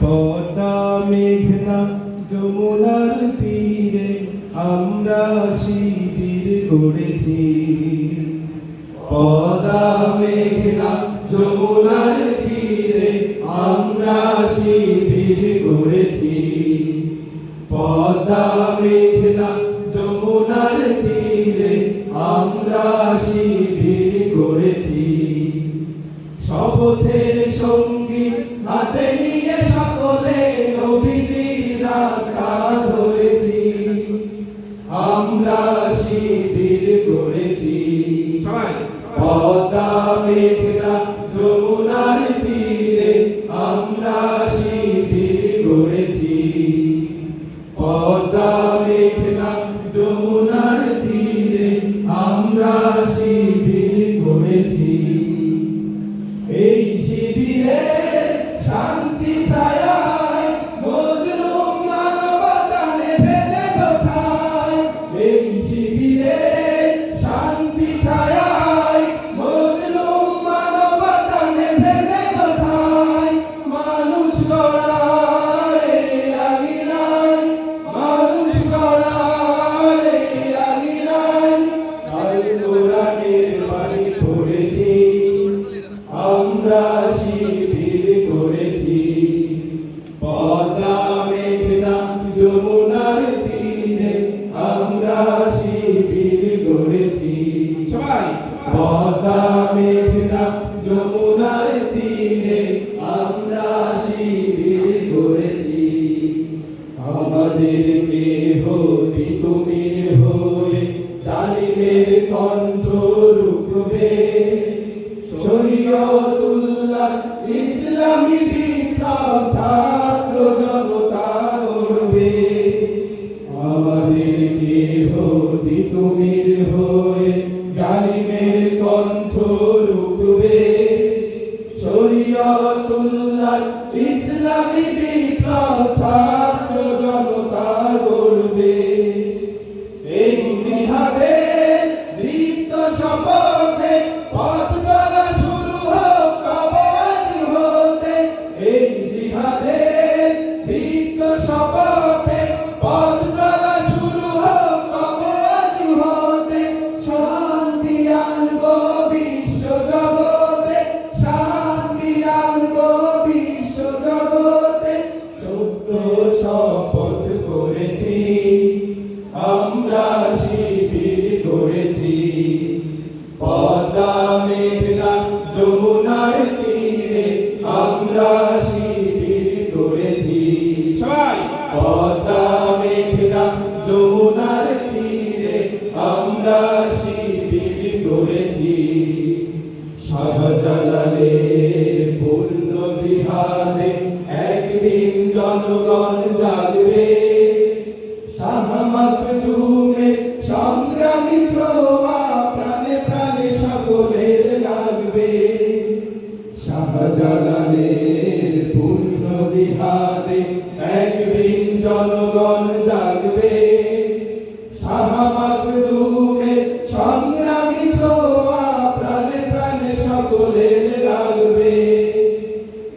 পদ্মা মেঘনা যমুনার তীরে আমরা শিবির গড়েছি। পদ্মা মেঘনা যমুনার তীরে আমরা শিবির গড়েছি। পদ্মা মেঘনা যমুনার তীরে আমরা শিবির গড়েছি। শপথের সঙ্গী হাতে নিয়ে সকলে নবীজির রাস্তা ধরেছি। আমরা শিবির গড়েছি। পদ্মা মেঘনা যমুনার তীরে আমরা শিবির গড়েছি। পদ্মা মেঘনা যমুনার তীরে আমরা শিবির গড়েছি। এই শিবিরে শান্তি ছায়ায় মজলুম মানবতা নেভে ওঠায়। এই শিবিরে শান্তি ছায়ায় মজলুম মানবতা নেভে ওঠায়। মানুষ গড়ার এই আঙিনায়, মানুষ গড়ার এই আঙিনায় আল কোরআনের বাণী পড়েছি। আমরা শিবির গড়েছি। পদ্মা মেঘনা যমুনার তীরে আমরা শিবির গড়েছি। পদ্মা মেঘনা যমুনার তীরে আমরা শিবির গড়েছি। আমাদেরকে হতি তুমির হয়ে জালিমের কণ্ঠ রুখবে। শরীয়তুল্লাহ ইসলামী বিপ্লব ছাত্র জনতা গড়বে। আমাদেরকে হতি তুমির হয়ে জালিমের কণ্ঠ রুখবে। শরীয়তুল্লাহ ইসলামী বিপ্লব ছাত্র জনতা গড়বে। এই জিহাদের দীপ্ত শপথে পথ চলা শুরু হোক কবে আজ হতে। এই জিহাদের দীপ্ত শপথে পথ চলা শুরু হোক কবে আজ হতে। শান্তি আনবো বিশ্ব জগতে, শান্তি আনবো বিশ্ব জগতে। সত্য শপথ করেছি, আমরা শিবির গড়েছি। পদ্মা মেঘনা যমুনার তীরে আমরা শিবির গড়েছি। পদ্মা মেঘনা যমুনার তীরে আমরা শিবির গড়েছি। শাহজালালের পূর্ণ জিহাদে একদিন জনগণ জাগবে। শাহ মাখদুমের সংগ্রামী ছোঁয়া প্রাণে প্রাণে সকলের লাগবে। শাহজালালের পূর্ণ জিহাদে একদিন জনগণ জাগবে। শাহ মাখদুমের সংগ্রামী ছোঁয়া প্রাণে প্রাণে সকলের লাগবে।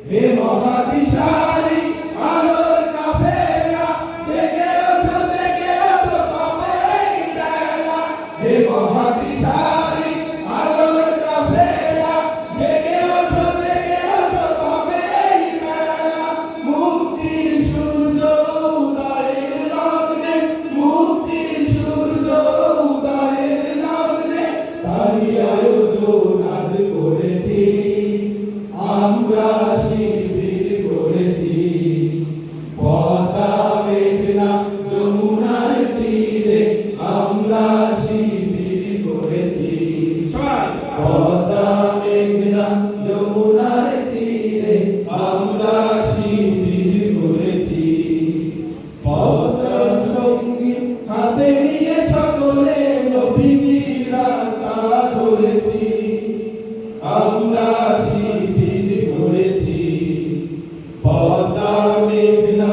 হে মহাদিশালী আলোর কাফেলা, জেগে ওঠো জেগে ওঠো কবে এই বেলা। হে মহাদিশালী আলোর কাফেলা, জেগে ওঠো জেগে ওঠো কবে এই বেলা। মুক্তির সূর্য উদয়ের লগ্নে, মুক্তির সূর্য উদয়ের লগ্নে তারই আয়োজন আজ করেছি। আমরা শিবির গড়েছি। পদ্মা মেঘনা যমুনার তীরে আমরা শিবির গড়েছি। পদ্মা মেঘনা যমুনার তীরে আমরা শিবির গড়েছি। পদ্মার সঙ্গী হাতে নিয়ে সকলে নবীজির রাস্তা ধরেছি। আমরা শিবির গড়েছি। পদ্মা মেঘনা